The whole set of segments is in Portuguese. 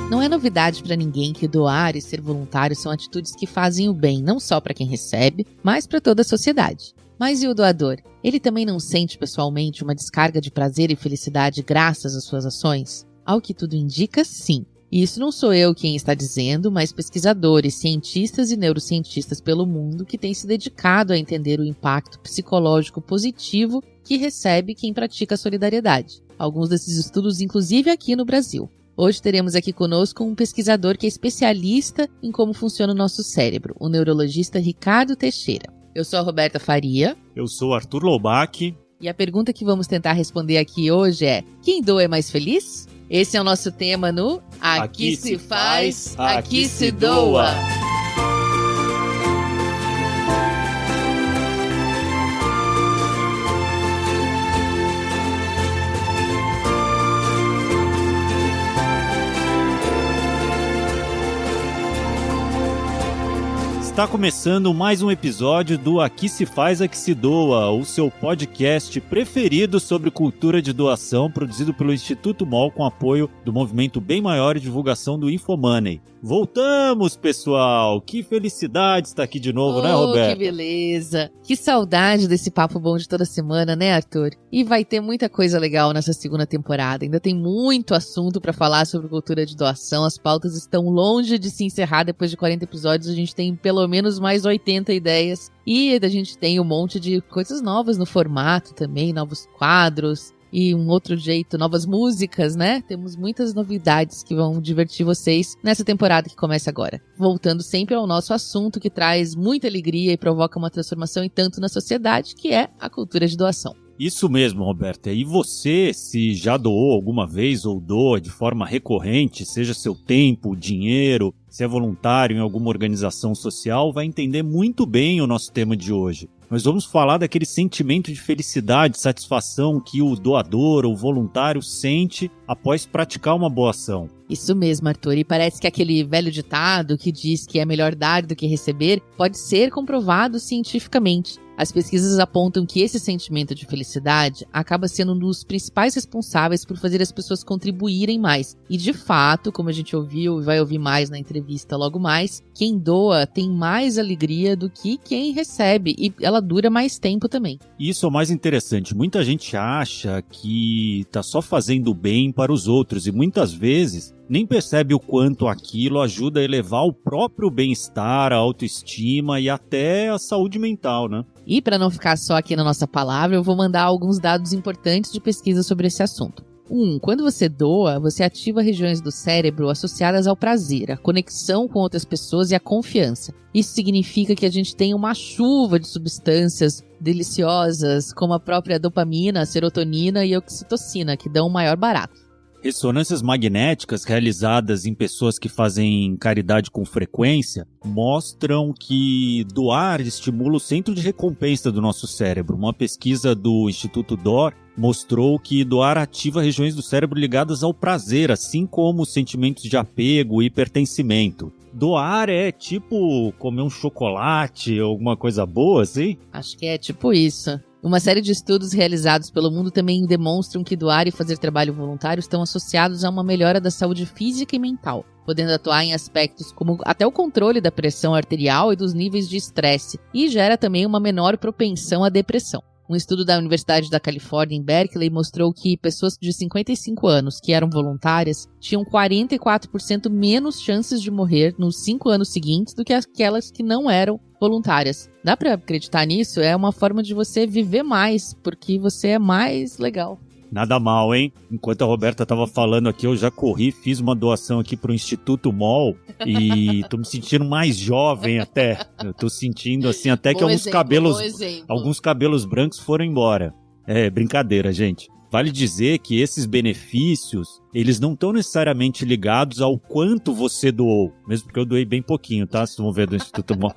Não é novidade para ninguém que doar e ser voluntário são atitudes que fazem o bem não só para quem recebe, mas para toda a sociedade. Mas e o doador? Ele também não sente pessoalmente uma descarga de prazer e felicidade graças às suas ações? Ao que tudo indica, sim. E isso não sou eu quem está dizendo, mas pesquisadores, cientistas e neurocientistas pelo mundo que têm se dedicado a entender o impacto psicológico positivo que recebe quem pratica a solidariedade. Alguns desses estudos, inclusive aqui no Brasil. Hoje teremos aqui conosco um pesquisador que é especialista em como funciona o nosso cérebro, o neurologista Ricardo Teixeira. Eu sou a Roberta Faria. Eu sou o Arthur Loubach. E a pergunta que vamos tentar responder aqui hoje é: quem doa é mais feliz? Esse é o nosso tema no Aqui se faz, aqui se doa. Está começando mais um episódio do Aqui se faz, aqui se doa, o seu podcast preferido sobre cultura de doação, produzido pelo Instituto MOL com apoio do Movimento Bem Maior e divulgação do Infomoney. Voltamos, pessoal! Que felicidade estar aqui de novo, né, Roberto? Que beleza! Que saudade desse papo bom de toda semana, né, Arthur? E vai ter muita coisa legal nessa segunda temporada. Ainda tem muito assunto para falar sobre cultura de doação. As pautas estão longe de se encerrar. Depois de 40 episódios, a gente tem pelo menos mais 80 ideias. E a gente tem um monte de coisas novas no formato também, novos quadros. E um outro jeito, novas músicas, né? Temos muitas novidades que vão divertir vocês nessa temporada que começa agora. Voltando sempre ao nosso assunto que traz muita alegria e provoca uma transformação e tanto na sociedade, que é a cultura de doação. Isso mesmo, Roberta. E você, se já doou alguma vez ou doa de forma recorrente, seja seu tempo, dinheiro, se é voluntário em alguma organização social, vai entender muito bem o nosso tema de hoje. Nós vamos falar daquele sentimento de felicidade, satisfação que o doador ou voluntário sente após praticar uma boa ação. Isso mesmo, Arthur. E parece que aquele velho ditado que diz que é melhor dar do que receber pode ser comprovado cientificamente. As pesquisas apontam que esse sentimento de felicidade acaba sendo um dos principais responsáveis por fazer as pessoas contribuírem mais. E de fato, como a gente ouviu e vai ouvir mais na entrevista logo mais, quem doa tem mais alegria do que quem recebe e ela dura mais tempo também. Isso é o mais interessante. Muita gente acha que está só fazendo bem para os outros e muitas vezes nem percebe o quanto aquilo ajuda a elevar o próprio bem-estar, a autoestima e até a saúde mental, né? E para não ficar só aqui na nossa palavra, eu vou mandar alguns dados importantes de pesquisa sobre esse assunto. Quando você doa, você ativa regiões do cérebro associadas ao prazer, a conexão com outras pessoas e a confiança. Isso significa que a gente tem uma chuva de substâncias deliciosas, como a própria dopamina, a serotonina e a oxitocina, que dão um maior barato. Ressonâncias magnéticas realizadas em pessoas que fazem caridade com frequência mostram que doar estimula o centro de recompensa do nosso cérebro. Uma pesquisa do Instituto DOR mostrou que doar ativa regiões do cérebro ligadas ao prazer, assim como os sentimentos de apego e pertencimento. Doar é tipo comer um chocolate, alguma coisa boa, assim? Acho que é tipo isso. Uma série de estudos realizados pelo mundo também demonstram que doar e fazer trabalho voluntário estão associados a uma melhora da saúde física e mental, podendo atuar em aspectos como até o controle da pressão arterial e dos níveis de estresse, e gera também uma menor propensão à depressão. Um estudo da Universidade da Califórnia, em Berkeley, mostrou que pessoas de 55 anos que eram voluntárias tinham 44% menos chances de morrer nos 5 anos seguintes do que aquelas que não eram voluntárias. Dá pra acreditar nisso? É uma forma de você viver mais, porque você é mais legal. Nada mal, hein? Enquanto a Roberta estava falando aqui, eu já corri, fiz uma doação aqui pro Instituto MOL e tô me sentindo mais jovem até. Eu tô sentindo assim até que alguns cabelos brancos foram embora. É brincadeira, gente. Vale dizer que esses benefícios, eles não estão necessariamente ligados ao quanto você doou, mesmo porque eu doei bem pouquinho, tá? Vocês vão ver do Instituto MOL.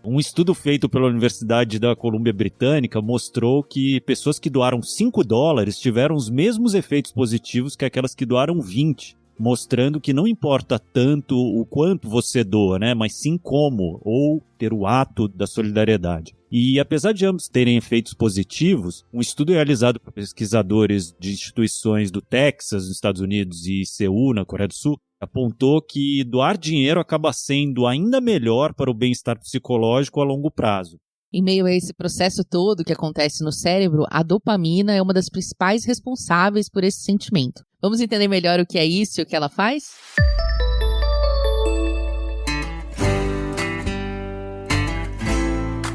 Um estudo feito pela Universidade da Colômbia Britânica mostrou que pessoas que doaram $5 tiveram os mesmos efeitos positivos que aquelas que doaram 20, mostrando que não importa tanto o quanto você doa, né? Mas sim como, ou ter o ato da solidariedade. E apesar de ambos terem efeitos positivos, um estudo realizado por pesquisadores de instituições do Texas, nos Estados Unidos, e Seul, na Coreia do Sul, apontou que doar dinheiro acaba sendo ainda melhor para o bem-estar psicológico a longo prazo. Em meio a esse processo todo que acontece no cérebro, a dopamina é uma das principais responsáveis por esse sentimento. Vamos entender melhor o que é isso e o que ela faz?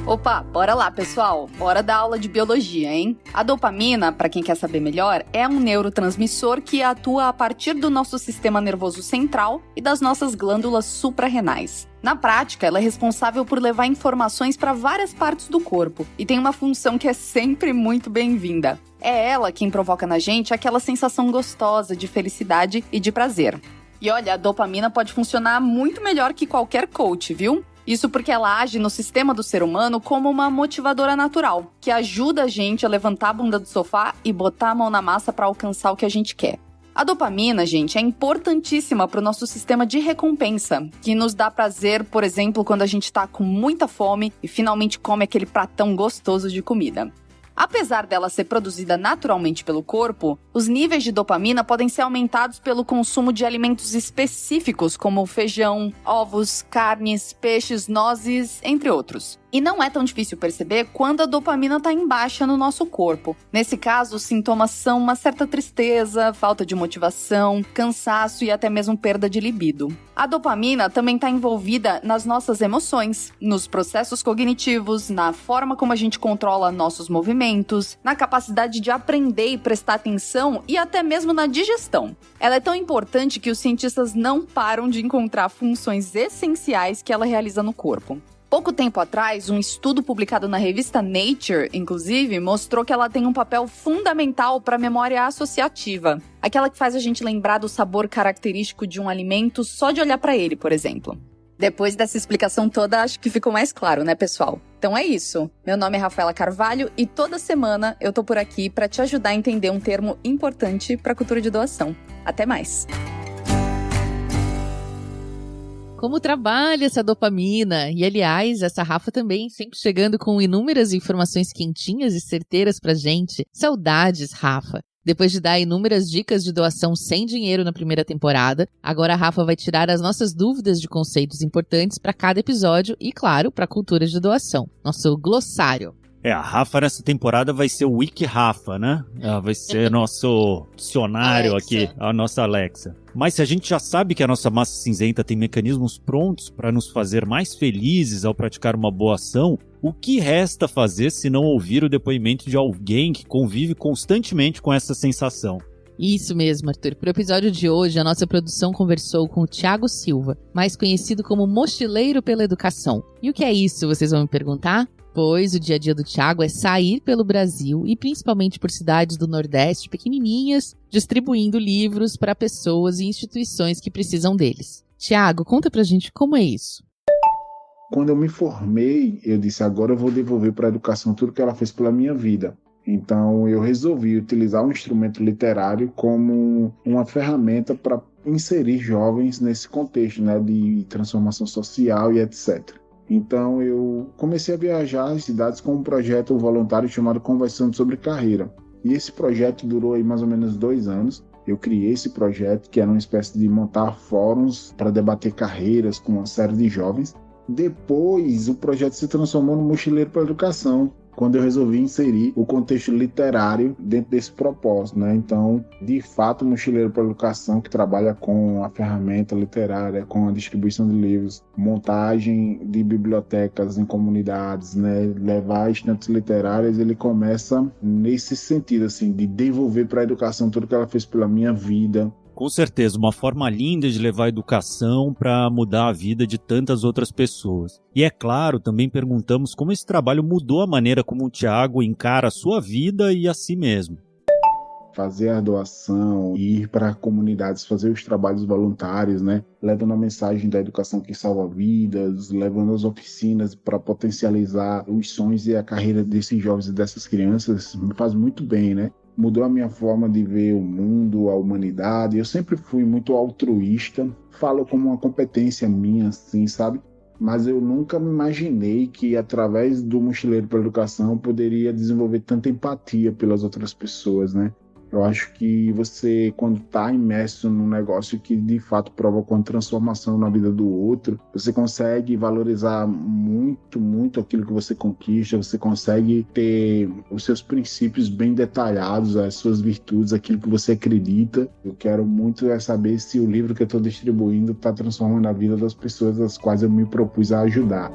Opa, bora lá, pessoal. Hora da aula de biologia, hein? A dopamina, para quem quer saber melhor, é um neurotransmissor que atua a partir do nosso sistema nervoso central e das nossas glândulas suprarrenais. Na prática, ela é responsável por levar informações para várias partes do corpo e tem uma função que é sempre muito bem-vinda. É ela quem provoca na gente aquela sensação gostosa de felicidade e de prazer. E olha, a dopamina pode funcionar muito melhor que qualquer coach, viu? Isso porque ela age no sistema do ser humano como uma motivadora natural, que ajuda a gente a levantar a bunda do sofá e botar a mão na massa para alcançar o que a gente quer. A dopamina, gente, é importantíssima para o nosso sistema de recompensa, que nos dá prazer, por exemplo, quando a gente está com muita fome e finalmente come aquele pratão gostoso de comida. Apesar dela ser produzida naturalmente pelo corpo, os níveis de dopamina podem ser aumentados pelo consumo de alimentos específicos, como feijão, ovos, carnes, peixes, nozes, entre outros. E não é tão difícil perceber quando a dopamina está em baixa no nosso corpo. Nesse caso, os sintomas são uma certa tristeza, falta de motivação, cansaço e até mesmo perda de libido. A dopamina também está envolvida nas nossas emoções, nos processos cognitivos, na forma como a gente controla nossos movimentos, na capacidade de aprender e prestar atenção e até mesmo na digestão. Ela é tão importante que os cientistas não param de encontrar funções essenciais que ela realiza no corpo. Pouco tempo atrás, um estudo publicado na revista Nature, inclusive, mostrou que ela tem um papel fundamental para a memória associativa. Aquela que faz a gente lembrar do sabor característico de um alimento só de olhar para ele, por exemplo. Depois dessa explicação toda, acho que ficou mais claro, né, pessoal? Então é isso. Meu nome é Rafaela Carvalho e toda semana eu tô por aqui para te ajudar a entender um termo importante para a cultura de doação. Até mais! Como trabalha essa dopamina? E, aliás, essa Rafa também sempre chegando com inúmeras informações quentinhas e certeiras pra gente. Saudades, Rafa! Depois de dar inúmeras dicas de doação sem dinheiro na primeira temporada, agora a Rafa vai tirar as nossas dúvidas de conceitos importantes para cada episódio e, claro, para a cultura de doação. Nosso glossário. A Rafa nessa temporada vai ser o Wiki Rafa, né? Ela vai ser nosso dicionário Alexa. Aqui, a nossa Alexa. Mas se a gente já sabe que a nossa massa cinzenta tem mecanismos prontos para nos fazer mais felizes ao praticar uma boa ação, o que resta fazer se não ouvir o depoimento de alguém que convive constantemente com essa sensação? Isso mesmo, Arthur. Para o episódio de hoje, a nossa produção conversou com o Thiago Silva, mais conhecido como Mochileiro pela Educação. E o que é isso, vocês vão me perguntar? Pois o dia a dia do Thiago é sair pelo Brasil e principalmente por cidades do Nordeste pequenininhas, distribuindo livros para pessoas e instituições que precisam deles. Thiago, conta pra gente como é isso. Quando eu me formei, eu disse, agora eu vou devolver para a educação tudo que ela fez pela minha vida. Então eu resolvi utilizar o instrumento literário como uma ferramenta para inserir jovens nesse contexto, né, de transformação social e etc. Então eu comecei a viajar às cidades com um projeto voluntário chamado Conversando sobre Carreira. E esse projeto durou aí mais ou menos 2 anos. Eu criei esse projeto, que era uma espécie de montar fóruns para debater carreiras com uma série de jovens. Depois o projeto se transformou no Mochileiro para a Educação, quando eu resolvi inserir o contexto literário dentro desse propósito, né? Então, de fato, o Mochileiro para a Educação, que trabalha com a ferramenta literária, com a distribuição de livros, montagem de bibliotecas em comunidades, né? Levar estantes literárias, ele começa nesse sentido, assim, de devolver para a educação tudo que ela fez pela minha vida. Com certeza, uma forma linda de levar a educação para mudar a vida de tantas outras pessoas. E é claro, também perguntamos como esse trabalho mudou a maneira como o Thiago encara a sua vida e a si mesmo. Fazer a doação, ir para comunidades, fazer os trabalhos voluntários, né? Levando a mensagem da educação que salva vidas, levando as oficinas para potencializar os sonhos e a carreira desses jovens e dessas crianças, me faz muito bem, né? Mudou a minha forma de ver o mundo, a humanidade. Eu sempre fui muito altruísta, falo como uma competência minha, assim, sabe? Mas eu nunca me imaginei que, através do Mochileiro para a Educação, eu poderia desenvolver tanta empatia pelas outras pessoas, né? Eu acho que você, quando está imerso num negócio que de fato provoca uma transformação na vida do outro, você consegue valorizar muito, muito aquilo que você conquista, você consegue ter os seus princípios bem detalhados, as suas virtudes, aquilo que você acredita. Eu quero muito saber se o livro que eu estou distribuindo está transformando a vida das pessoas das quais eu me propus a ajudar.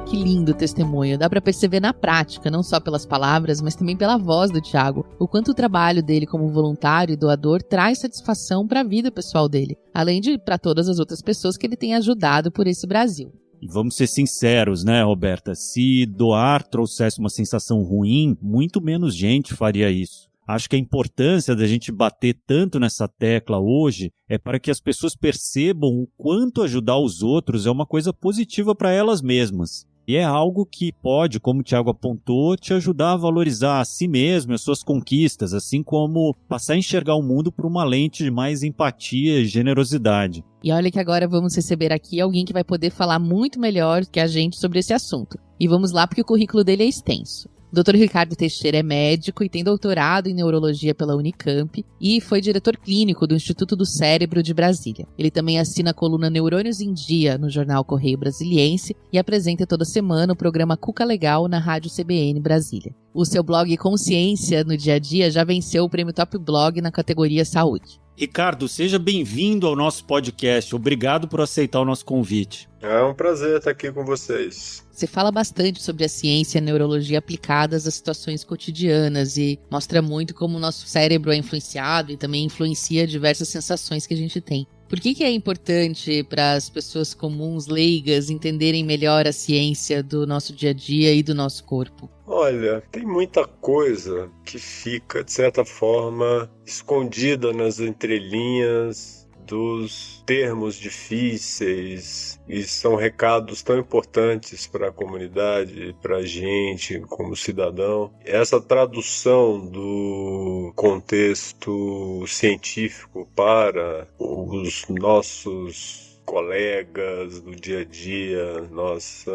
Que lindo testemunho. Dá para perceber na prática, não só pelas palavras, mas também pela voz do Thiago, o quanto o trabalho dele como voluntário e doador traz satisfação para a vida pessoal dele, além de para todas as outras pessoas que ele tem ajudado por esse Brasil. E vamos ser sinceros, né, Roberta? Se doar trouxesse uma sensação ruim, muito menos gente faria isso. Acho que a importância da gente bater tanto nessa tecla hoje é para que as pessoas percebam o quanto ajudar os outros é uma coisa positiva para elas mesmas. E é algo que pode, como o Thiago apontou, te ajudar a valorizar a si mesmo e as suas conquistas, assim como passar a enxergar o mundo por uma lente de mais empatia e generosidade. E olha que agora vamos receber aqui alguém que vai poder falar muito melhor que a gente sobre esse assunto. E vamos lá porque o currículo dele é extenso. Dr. Ricardo Teixeira é médico e tem doutorado em neurologia pela Unicamp e foi diretor clínico do Instituto do Cérebro de Brasília. Ele também assina a coluna Neurônios em Dia no jornal Correio Brasiliense e apresenta toda semana o programa Cuca Legal na Rádio CBN Brasília. O seu blog Consciência no Dia a Dia já venceu o prêmio Top Blog na categoria Saúde. Ricardo, seja bem-vindo ao nosso podcast. Obrigado por aceitar o nosso convite. É um prazer estar aqui com vocês. Você fala bastante sobre a ciência e a neurologia aplicadas às situações cotidianas e mostra muito como o nosso cérebro é influenciado e também influencia diversas sensações que a gente tem. Por que é importante para as pessoas comuns, leigas, entenderem melhor a ciência do nosso dia a dia e do nosso corpo? Olha, tem muita coisa que fica, de certa forma, escondida nas entrelinhas dos termos difíceis e são recados tão importantes para a comunidade, para a gente como cidadão. Essa tradução do contexto científico para os nossos colegas do dia a dia, nossa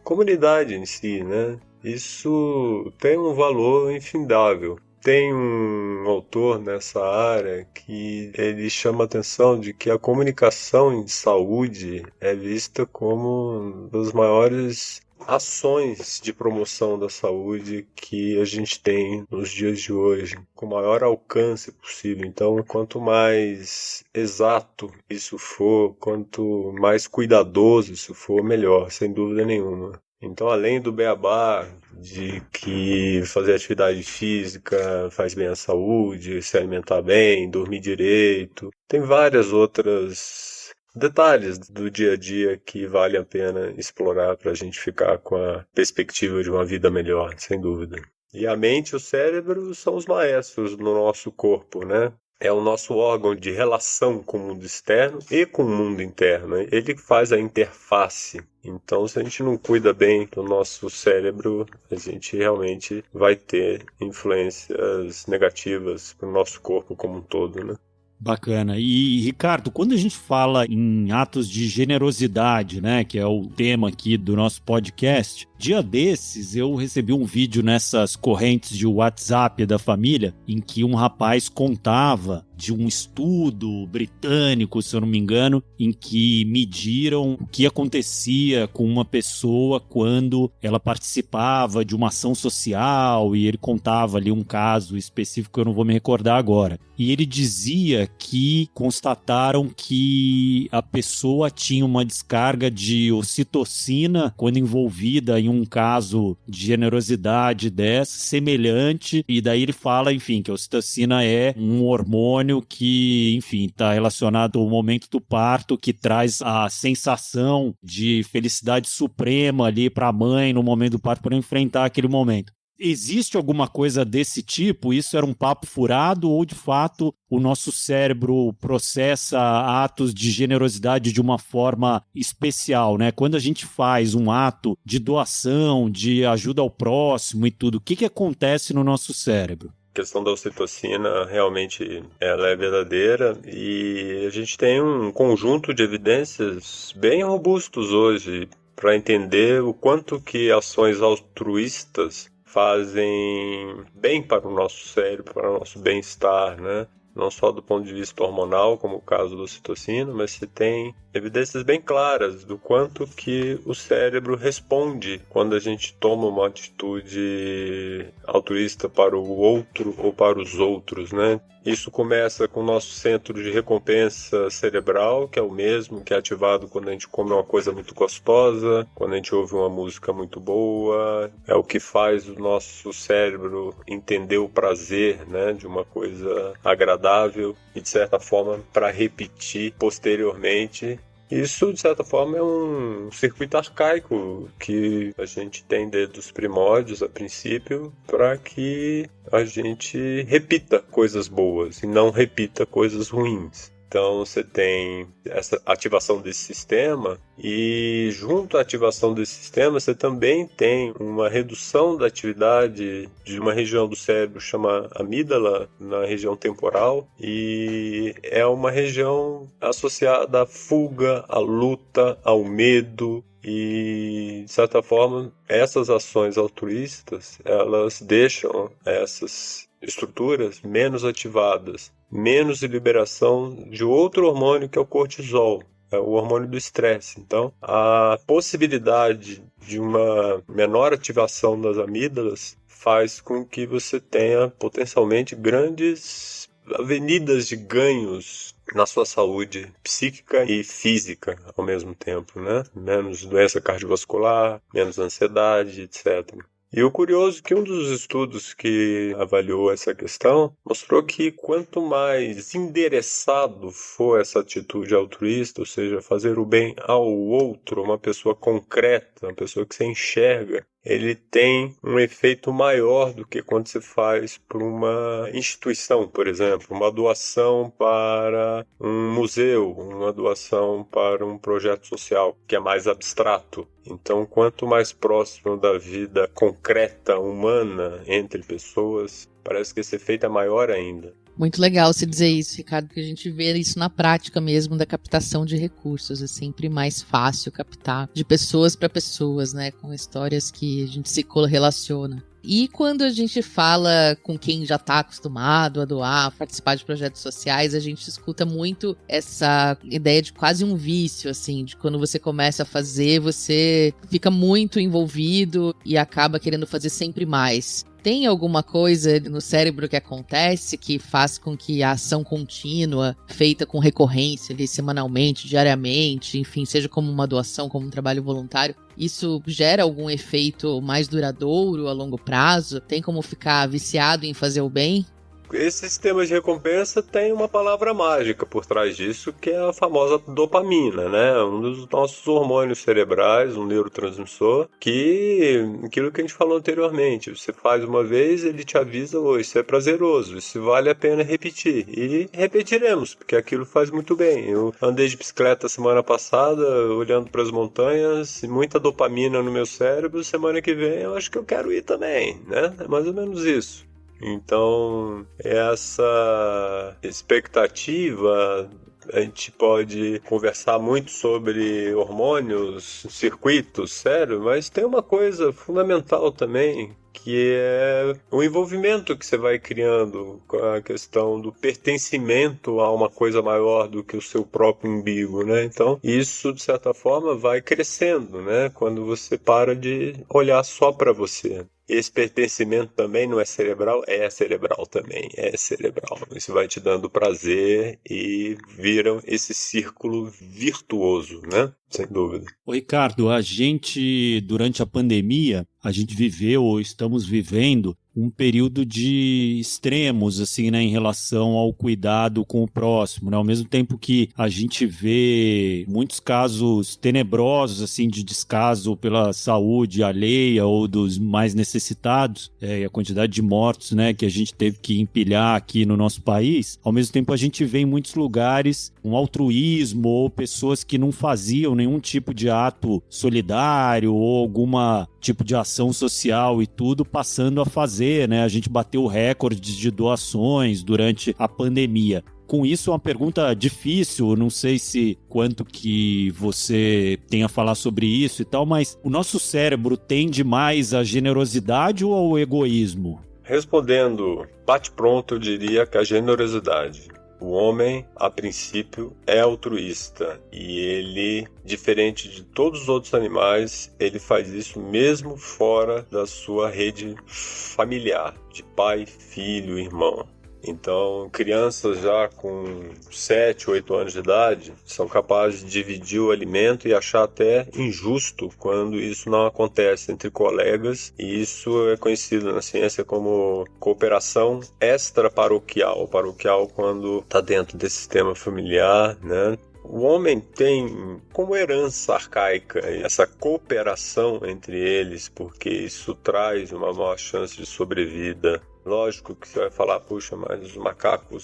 comunidade em si, né? Isso tem um valor infindável. Tem um autor nessa área que ele chama a atenção de que a comunicação em saúde é vista como uma das maiores ações de promoção da saúde que a gente tem nos dias de hoje, com o maior alcance possível. Então, quanto mais exato isso for, quanto mais cuidadoso isso for, melhor, sem dúvida nenhuma. Então, além do beabá de que fazer atividade física faz bem à saúde, se alimentar bem, dormir direito, tem várias outras detalhes do dia a dia que vale a pena explorar para a gente ficar com a perspectiva de uma vida melhor, sem dúvida. E a mente e o cérebro são os maestros no nosso corpo, né? É o nosso órgão de relação com o mundo externo e com o mundo interno. Ele faz a interface. Então, se a gente não cuida bem do nosso cérebro, a gente realmente vai ter influências negativas para o nosso corpo como um todo, né? Bacana. E, Ricardo, quando a gente fala em atos de generosidade, né, que é o tema aqui do nosso podcast, dia desses eu recebi um vídeo nessas correntes de WhatsApp da família em que um rapaz contava de um estudo britânico, se eu não me engano, em que mediram o que acontecia com uma pessoa quando ela participava de uma ação social, e ele contava ali um caso específico que eu não vou me recordar agora. E ele dizia que constataram que a pessoa tinha uma descarga de ocitocina quando envolvida em um caso de generosidade dessa, semelhante, e daí ele fala, enfim, que a ocitocina é um hormônio que, enfim, está relacionado ao momento do parto, que traz a sensação de felicidade suprema ali para a mãe no momento do parto para enfrentar aquele momento. Existe alguma coisa desse tipo? Isso era um papo furado ou, de fato, o nosso cérebro processa atos de generosidade de uma forma especial, né? Quando a gente faz um ato de doação, de ajuda ao próximo e tudo, o que acontece no nosso cérebro? A questão da ocitocina realmente ela é verdadeira e a gente tem um conjunto de evidências bem robustos hoje para entender o quanto que ações altruístas fazem bem para o nosso cérebro, para o nosso bem-estar, né? Não só do ponto de vista hormonal, como o caso da ocitocina, mas você tem evidências bem claras do quanto que o cérebro responde quando a gente toma uma atitude altruísta para o outro ou para os outros, né? Isso começa com o nosso centro de recompensa cerebral, que é o mesmo que é ativado quando a gente come uma coisa muito gostosa, quando a gente ouve uma música muito boa. É o que faz o nosso cérebro entender o prazer, né, de uma coisa agradável e, de certa forma, para repetir posteriormente. Isso, de certa forma, é um circuito arcaico que a gente tem desde os primórdios, a princípio, para que a gente repita coisas boas e não repita coisas ruins. Então você tem essa ativação desse sistema e junto à ativação desse sistema você também tem uma redução da atividade de uma região do cérebro chamada amígdala, na região temporal, e é uma região associada à fuga, à luta, ao medo. E, de certa forma, essas ações altruístas, elas deixam essas estruturas menos ativadas, menos liberação de outro hormônio que é o cortisol, é o hormônio do estresse. Então, a possibilidade de uma menor ativação das amígdalas faz com que você tenha potencialmente grandes avenidas de ganhos na sua saúde psíquica e física ao mesmo tempo, né? Menos doença cardiovascular, menos ansiedade, etc. E o curioso é que um dos estudos que avaliou essa questão mostrou que quanto mais endereçado for essa atitude altruísta, ou seja, fazer o bem ao outro, uma pessoa concreta, uma pessoa que você enxerga, ele tem um efeito maior do que quando se faz por uma instituição, por exemplo, uma doação para um museu, uma doação para um projeto social, que é mais abstrato. Então, quanto mais próximo da vida concreta, humana, entre pessoas, parece que esse efeito é maior ainda. Muito legal você dizer isso, Ricardo, porque a gente vê isso na prática mesmo da captação de recursos. É sempre mais fácil captar de pessoas para pessoas, né? Com histórias que a gente se relaciona. E quando a gente fala com quem já está acostumado a doar, a participar de projetos sociais, a gente escuta muito essa ideia de quase um vício, assim, de quando você começa a fazer, você fica muito envolvido e acaba querendo fazer sempre mais. Tem alguma coisa no cérebro que acontece que faz com que a ação contínua, feita com recorrência, ali, semanalmente, diariamente, enfim, seja como uma doação, como um trabalho voluntário, isso gera algum efeito mais duradouro a longo prazo? Tem como ficar viciado em fazer o bem? Esse sistema de recompensa tem uma palavra mágica por trás disso, que é a famosa dopamina, né? Um dos nossos hormônios cerebrais, um neurotransmissor, que aquilo que a gente falou anteriormente, você faz uma vez, ele te avisa, isso é prazeroso, isso vale a pena repetir. E repetiremos, porque aquilo faz muito bem. Eu andei de bicicleta semana passada, olhando para as montanhas, muita dopamina no meu cérebro, semana que vem eu acho que eu quero ir também, né? É mais ou menos isso. Então, essa expectativa, a gente pode conversar muito sobre hormônios, circuitos, cérebro, mas tem uma coisa fundamental também, que é o envolvimento que você vai criando com a questão do pertencimento a uma coisa maior do que o seu próprio umbigo, né? Então, isso, de certa forma, vai crescendo, né? Quando você para de olhar só para você. Esse pertencimento também não é cerebral? É cerebral também, é cerebral. Isso vai te dando prazer e viram esse círculo virtuoso, né? Sem dúvida. Ô Ricardo, a gente, durante a pandemia, a gente viveu ou estamos vivendo um período de extremos, assim, né, em relação ao cuidado com o próximo, né? Ao mesmo tempo que a gente vê muitos casos tenebrosos, assim, de descaso pela saúde alheia ou dos mais necessitados, e a quantidade de mortos, né, que a gente teve que empilhar aqui no nosso país, ao mesmo tempo a gente vê em muitos lugares um altruísmo ou pessoas que não faziam nenhum tipo de ato solidário ou alguma tipo de ação social e tudo passando a fazer, né? A gente bateu recordes de doações durante a pandemia. com isso uma pergunta difícil, não sei se quanto que você tem a falar sobre isso e tal, mas o nosso cérebro tende mais à generosidade ou ao egoísmo? Respondendo bate-pronto, eu diria que a generosidade. O homem, a princípio, é altruísta e ele, diferente de todos os outros animais, ele faz isso mesmo fora da sua rede familiar, de pai, filho, irmão. Então, crianças já com 7, 8 anos de idade são capazes de dividir o alimento e achar até injusto quando isso não acontece entre colegas. E isso é conhecido na ciência como cooperação extraparoquial. Paroquial quando está dentro desse sistema familiar, né? O homem tem como herança arcaica essa cooperação entre eles, porque isso traz uma maior chance de sobrevida. Lógico que você vai falar, puxa, mas os macacos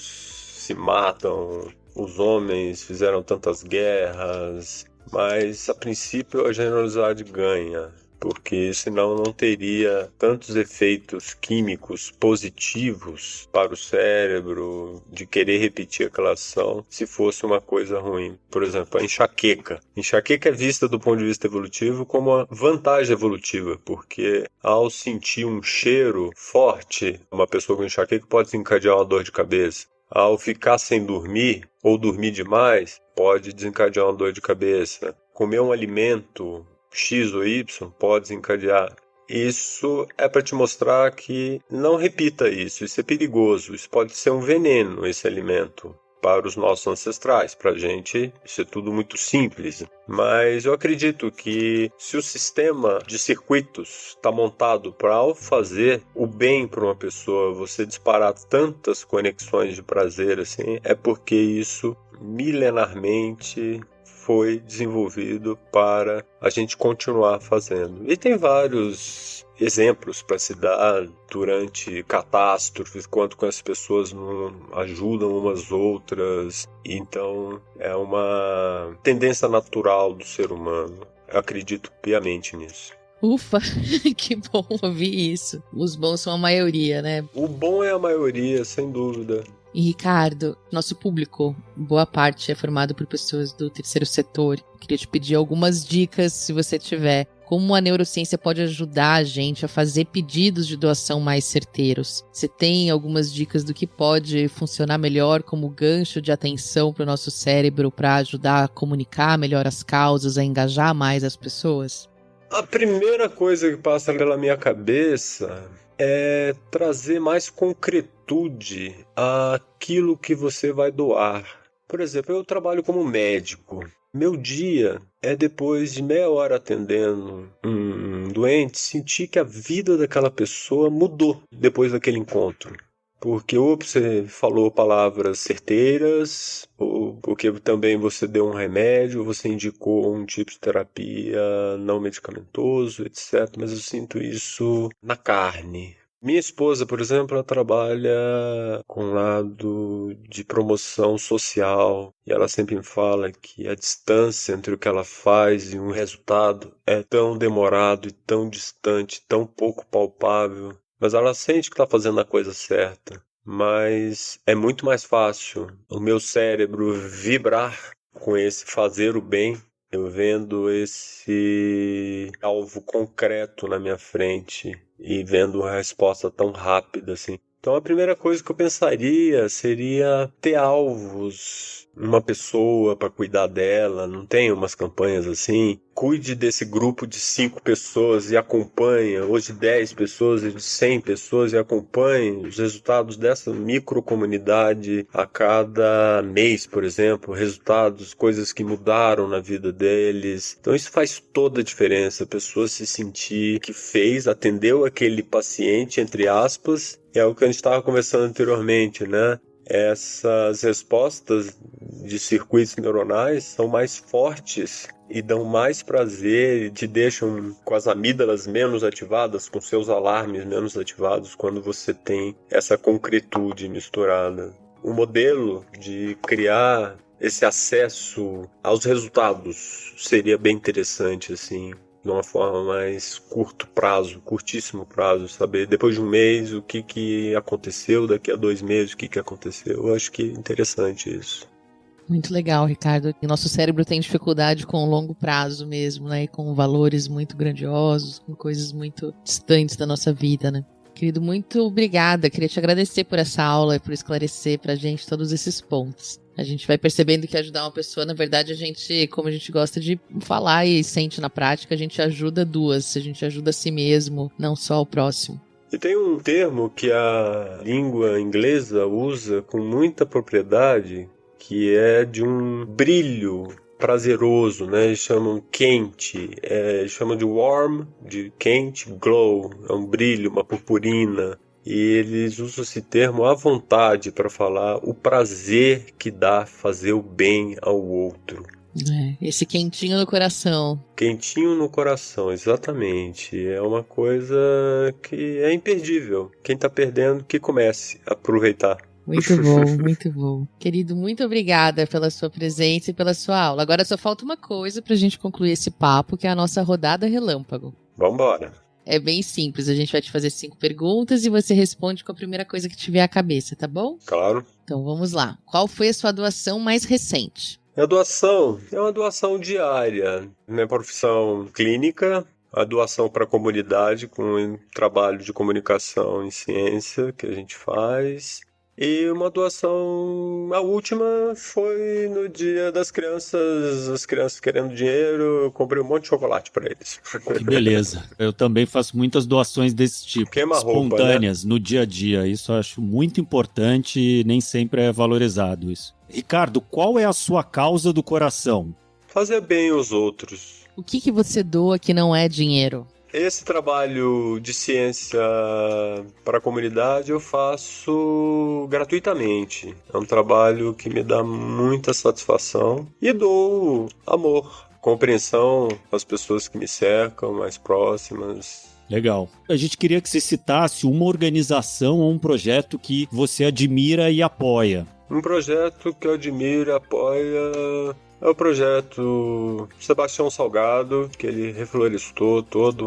se matam, os homens fizeram tantas guerras, mas a princípio a generosidade ganha, porque senão não teria tantos efeitos químicos positivos para o cérebro de querer repetir aquela ação se fosse uma coisa ruim. Por exemplo, a enxaqueca. Enxaqueca é vista do ponto de vista evolutivo como uma vantagem evolutiva, porque ao sentir um cheiro forte, uma pessoa com enxaqueca pode desencadear uma dor de cabeça. Ao ficar sem dormir ou dormir demais, pode desencadear uma dor de cabeça. Comer um alimento X ou Y pode desencadear. Isso é para te mostrar que não repita isso. Isso é perigoso. Isso pode ser um veneno, esse alimento, para os nossos ancestrais. Para a gente, isso é tudo muito simples. Mas eu acredito que se o sistema de circuitos está montado para, ao fazer o bem para uma pessoa, você disparar tantas conexões de prazer assim, é porque isso milenarmente foi desenvolvido para a gente continuar fazendo. E tem vários exemplos para se dar durante catástrofes, quanto as pessoas não ajudam umas outras. Então, é uma tendência natural do ser humano. Eu acredito piamente nisso. Ufa, que bom ouvir isso. Os bons são a maioria, né? O bom é a maioria, sem dúvida. E Ricardo, nosso público, boa parte é formado por pessoas do terceiro setor. Queria te pedir algumas dicas, se você tiver. Como a neurociência pode ajudar a gente a fazer pedidos de doação mais certeiros? Você tem algumas dicas do que pode funcionar melhor como gancho de atenção para o nosso cérebro para ajudar a comunicar melhor as causas, a engajar mais as pessoas? A primeira coisa que passa pela minha cabeça é trazer mais concretude àquilo que você vai doar. Por exemplo, eu trabalho como médico. Meu dia é depois de meia hora atendendo um doente, sentir que a vida daquela pessoa mudou depois daquele encontro. Porque ou você falou palavras certeiras, ou porque também você deu um remédio, ou você indicou um tipo de terapia não medicamentoso, etc. Mas eu sinto isso na carne. Minha esposa, por exemplo, ela trabalha com um lado de promoção social e ela sempre me fala que a distância entre o que ela faz e um resultado é tão demorado e tão distante, tão pouco palpável. Mas ela sente que está fazendo a coisa certa. Mas é muito mais fácil o meu cérebro vibrar com esse fazer o bem, eu vendo esse alvo concreto na minha frente e vendo uma resposta tão rápida assim. Então a primeira coisa que eu pensaria seria ter alvos, uma pessoa para cuidar dela, não tem umas campanhas assim? Cuide desse grupo de 5 pessoas e acompanhe, ou de 10 pessoas, ou de 100 pessoas e acompanhe os resultados dessa microcomunidade a cada mês, por exemplo, resultados, coisas que mudaram na vida deles. Então isso faz toda a diferença, a pessoa se sentir que fez, atendeu aquele paciente, entre aspas, é o que a gente estava conversando anteriormente, né? Essas respostas de circuitos neuronais são mais fortes e dão mais prazer e te deixam com as amígdalas menos ativadas, com seus alarmes menos ativados quando você tem essa concretude misturada. O modelo de criar esse acesso aos resultados seria bem interessante, assim. de uma forma mais curtíssimo prazo, saber depois de um mês o que aconteceu, daqui a 2 meses o que aconteceu. Eu acho que é interessante isso. Muito legal, Ricardo. O nosso cérebro tem dificuldade com o longo prazo mesmo, né? E com valores muito grandiosos, com coisas muito distantes da nossa vida, né? Querido, muito obrigada. Queria te agradecer por essa aula e por esclarecer pra gente todos esses pontos. A gente vai percebendo que ajudar uma pessoa, na verdade, como a gente gosta de falar e sente na prática, a gente ajuda duas. A gente ajuda a si mesmo, não só o próximo. E tem um termo que a língua inglesa usa com muita propriedade, que é de um brilho prazeroso, né? Eles chamam quente, eles chamam de warm, de quente, glow, é um brilho, uma purpurina. E eles usam esse termo à vontade para falar o prazer que dá fazer o bem ao outro. Esse quentinho no coração. Quentinho no coração, exatamente. É uma coisa que é imperdível. Quem está perdendo, que comece a aproveitar. Muito bom, muito bom. Querido, muito obrigada pela sua presença e pela sua aula. Agora só falta uma coisa pra gente concluir esse papo, que é a nossa rodada relâmpago. Vambora. É bem simples, a gente vai te fazer 5 perguntas e você responde com a primeira coisa que tiver à cabeça, tá bom? Claro. Então vamos lá. Qual foi a sua doação mais recente? A doação é uma doação diária. Minha profissão clínica, a doação para a comunidade com um trabalho de comunicação em ciência que a gente faz. E uma doação, a última foi no dia das crianças, as crianças querendo dinheiro, eu comprei um monte de chocolate para eles. Que beleza. Eu também faço muitas doações desse tipo, espontâneas, né? No dia a dia. Isso eu acho muito importante e nem sempre é valorizado isso. Ricardo, qual é a sua causa do coração? Fazer bem aos outros. O que você doa que não é dinheiro? Esse trabalho de ciência para a comunidade eu faço gratuitamente. É um trabalho que me dá muita satisfação e dou amor, compreensão às pessoas que me cercam, mais próximas. Legal. A gente queria que você citasse uma organização ou um projeto que você admira e apoia. Um projeto que eu admiro e apoio é o projeto Sebastião Salgado, que ele reflorestou toda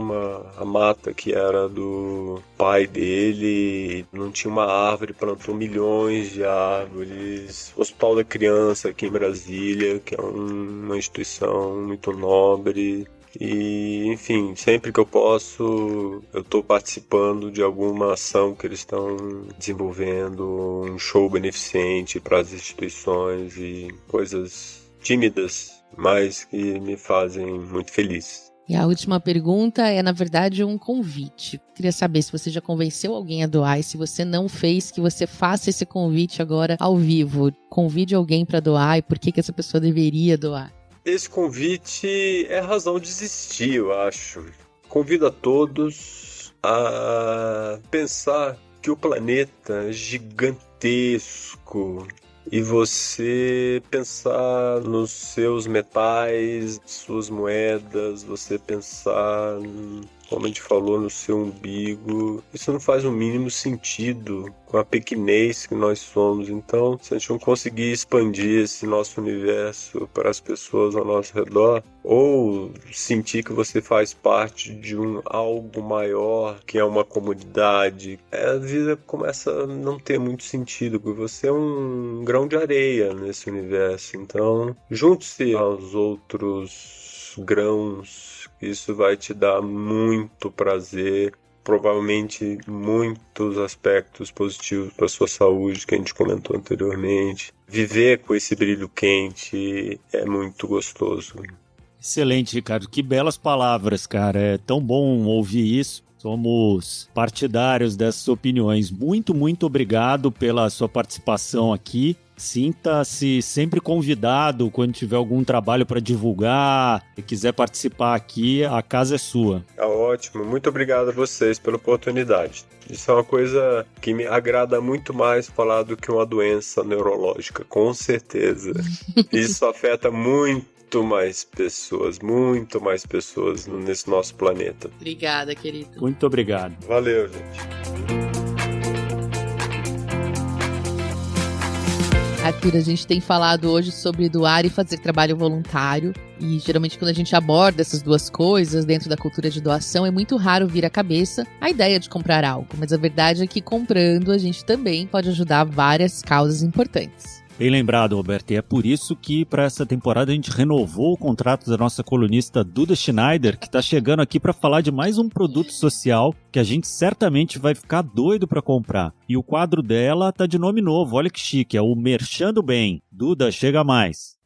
a mata que era do pai dele. Não tinha uma árvore, plantou milhões de árvores. O Hospital da Criança aqui em Brasília, que é uma instituição muito nobre. E, enfim, sempre que eu posso, eu estou participando de alguma ação que eles estão desenvolvendo, um show beneficente para as instituições e coisas tímidas, mas que me fazem muito feliz. E a última pergunta é, na verdade, um convite. Queria saber se você já convenceu alguém a doar e se você não fez, que você faça esse convite agora ao vivo. Convide alguém para doar e por que essa pessoa deveria doar. Esse convite é razão de existir, eu acho. Convido a todos a pensar que o planeta é gigantesco. E você pensar nos seus metais, suas moedas, você pensar, como a gente falou, no seu umbigo. Isso não faz o mínimo sentido com a pequenez que nós somos. Então, se a gente não conseguir expandir esse nosso universo para as pessoas ao nosso redor, ou sentir que você faz parte de algo maior, que é uma comunidade, a vida começa a não ter muito sentido, porque você é um grão de areia nesse universo. Então, junte-se aos outros grãos, isso vai te dar muito prazer, provavelmente muitos aspectos positivos para a sua saúde, que a gente comentou anteriormente. Viver com esse brilho quente é muito gostoso. Excelente, Ricardo. Que belas palavras, cara. É tão bom ouvir isso. Somos partidários dessas opiniões. Muito, muito obrigado pela sua participação aqui. Sinta-se sempre convidado quando tiver algum trabalho para divulgar e quiser participar aqui, a casa é sua. Tá ótimo. Muito obrigado a vocês pela oportunidade. Isso é uma coisa que me agrada muito mais falar do que uma doença neurológica, com certeza. Isso afeta muito mais pessoas nesse nosso planeta. Obrigada, querido. Muito obrigado. Valeu, gente. Arthur, a gente tem falado hoje sobre doar e fazer trabalho voluntário. E geralmente quando a gente aborda essas duas coisas dentro da cultura de doação, é muito raro vir à cabeça a ideia de comprar algo. Mas a verdade é que comprando a gente também pode ajudar várias causas importantes. Bem lembrado, Roberto, e é por isso que para essa temporada a gente renovou o contrato da nossa colunista Duda Schneider, que está chegando aqui para falar de mais um produto social que a gente certamente vai ficar doido para comprar. E o quadro dela tá de nome novo, olha que chique, é o Merchan do Bem. Duda, chega mais.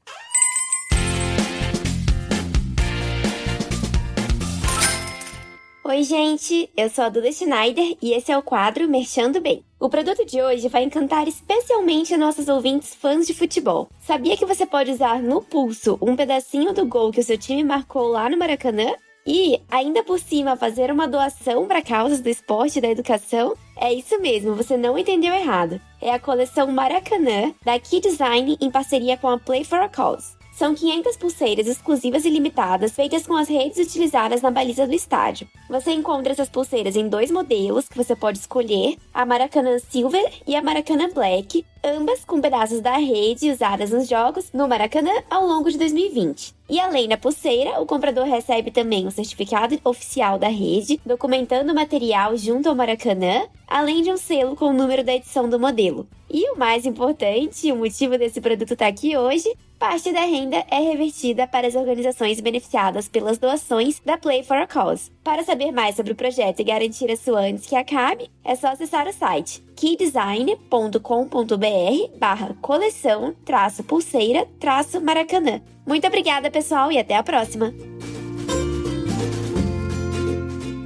Oi, gente! Eu sou a Duda Schneider e esse é o quadro Merchan do Bem. O produto de hoje vai encantar especialmente nossos ouvintes fãs de futebol. Sabia que você pode usar no pulso um pedacinho do gol que o seu time marcou lá no Maracanã? E, ainda por cima, fazer uma doação para causas do esporte e da educação? É isso mesmo, você não entendeu errado. É a coleção Maracanã, da Key Design, em parceria com a Play for a Cause. São 500 pulseiras exclusivas e limitadas, feitas com as redes utilizadas na baliza do estádio. Você encontra essas pulseiras em 2 modelos que você pode escolher, a Maracanã Silver e a Maracanã Black, ambas com pedaços da rede usadas nos jogos no Maracanã ao longo de 2020. E além da pulseira, o comprador recebe também um certificado oficial da rede, documentando o material junto ao Maracanã, além de um selo com o número da edição do modelo. E o mais importante, o motivo desse produto estar aqui hoje, parte da renda é revertida para as organizações beneficiadas pelas doações da Play for a Cause. Para saber mais sobre o projeto e garantir a sua antes que acabe, é só acessar o site keydesign.com.br/coleção-pulseira-Maracanã. Muito obrigada, pessoal, e até a próxima!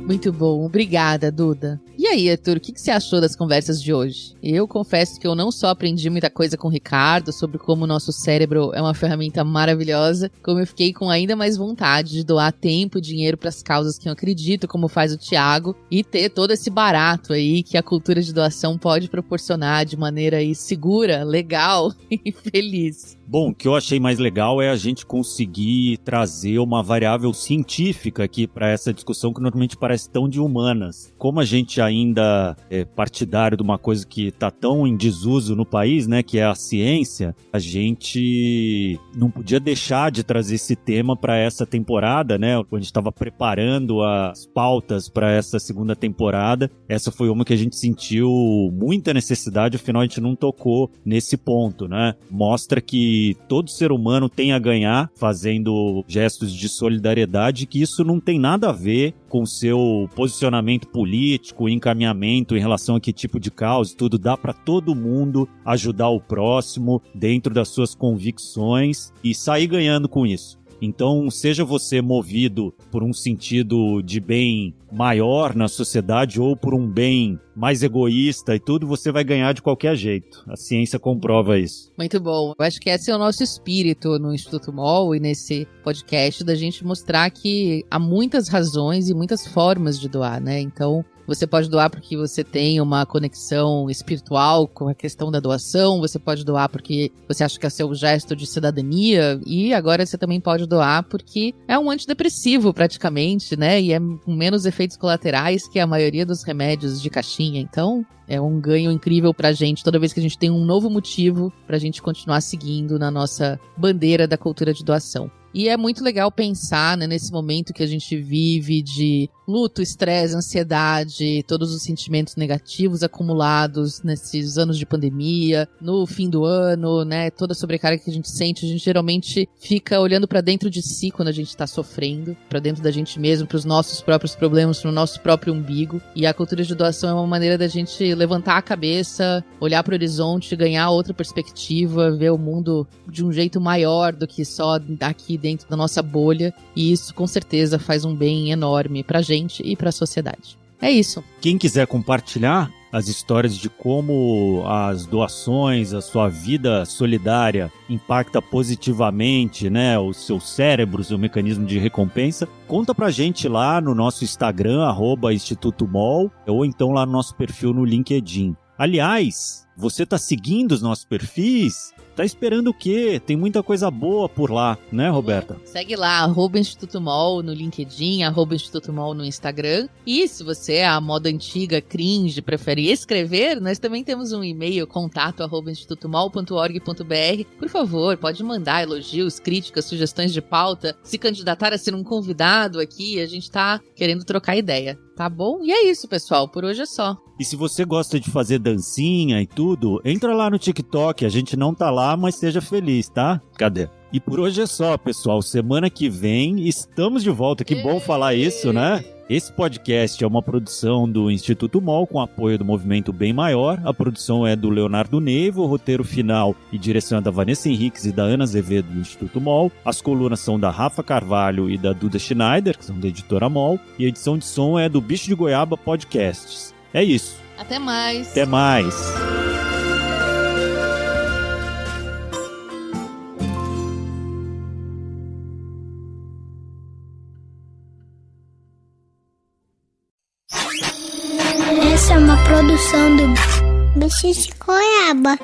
Muito bom, obrigada, Duda. E aí, Arthur, o que você achou das conversas de hoje? Eu confesso que eu não só aprendi muita coisa com o Ricardo sobre como o nosso cérebro é uma ferramenta maravilhosa, como eu fiquei com ainda mais vontade de doar tempo e dinheiro para as causas que eu acredito, como faz o Thiago, e ter todo esse barato aí que a cultura de doação pode proporcionar de maneira aí segura, legal e feliz. Bom, o que eu achei mais legal é a gente conseguir trazer uma variável científica aqui para essa discussão que normalmente parece tão de humanas. Como a gente ainda é partidário de uma coisa que está tão em desuso no país, né, que é a ciência, a gente não podia deixar de trazer esse tema para essa temporada, né? Quando a gente estava preparando as pautas para essa segunda temporada, essa foi uma que a gente sentiu muita necessidade, afinal a gente não tocou nesse ponto, né? Mostra que todo ser humano tem a ganhar fazendo gestos de solidariedade, que isso não tem nada a ver com seu posicionamento político, encaminhamento em relação a que tipo de causa, tudo dá para todo mundo ajudar o próximo dentro das suas convicções e sair ganhando com isso. Então, seja você movido por um sentido de bem maior na sociedade ou por um bem mais egoísta e tudo, você vai ganhar de qualquer jeito. A ciência comprova isso. Muito bom. Eu acho que esse é o nosso espírito no Instituto MOL e nesse podcast, da gente mostrar que há muitas razões e muitas formas de doar, né? Então, você pode doar porque você tem uma conexão espiritual com a questão da doação, você pode doar porque você acha que é seu gesto de cidadania, e agora você também pode doar porque é um antidepressivo praticamente, né? E é com menos efeitos colaterais que a maioria dos remédios de caixinha. Então, é um ganho incrível pra gente toda vez que a gente tem um novo motivo pra gente continuar seguindo na nossa bandeira da cultura de doação. E é muito legal pensar, né, nesse momento que a gente vive de luto, estresse, ansiedade, todos os sentimentos negativos acumulados nesses anos de pandemia, no fim do ano, né, toda a sobrecarga que a gente sente. A gente geralmente fica olhando pra dentro de si quando a gente tá sofrendo, pra dentro da gente mesmo, pros nossos próprios problemas, pro nosso próprio umbigo. E a cultura de doação é uma maneira da gente levantar a cabeça, olhar pro horizonte, ganhar outra perspectiva, ver o mundo de um jeito maior do que só aqui dentro da nossa bolha, e isso com certeza faz um bem enorme pra gente e pra sociedade. É isso. Quem quiser compartilhar as histórias de como as doações, a sua vida solidária impacta positivamente, né, o seu cérebro, o seu mecanismo de recompensa, conta pra gente lá no nosso Instagram, @InstitutoMOL, ou então lá no nosso perfil no LinkedIn. Aliás, Você tá seguindo os nossos perfis? Tá esperando o quê? Tem muita coisa boa por lá, né, Roberta? Segue lá, @Instituto MOL no LinkedIn, @Instituto MOL no Instagram. E se você é a moda antiga, cringe, prefere escrever, nós também temos um e-mail, contato@institutomol.org.br. Por favor, pode mandar elogios, críticas, sugestões de pauta, se candidatar a ser um convidado aqui, a gente tá querendo trocar ideia. Tá bom? E é isso, pessoal. Por hoje é só. E se você gosta de fazer dancinha e tudo, entra lá no TikTok. A gente não tá lá, mas seja feliz, tá? Cadê? E por hoje é só, pessoal. Semana que vem estamos de volta. Que bom falar isso, né? Esse podcast é uma produção do Instituto MOL com apoio do Movimento Bem Maior. A produção é do Leonardo Neiva, o roteiro final e direção é da Vanessa Henriques e da Ana Azevedo do Instituto MOL. As colunas são da Rafa Carvalho e da Duda Schneider, que são da editora MOL. E a edição de som é do Bicho de Goiaba Podcasts. É isso. Até mais. Até mais. Essa é uma produção do Bicho de Goiaba.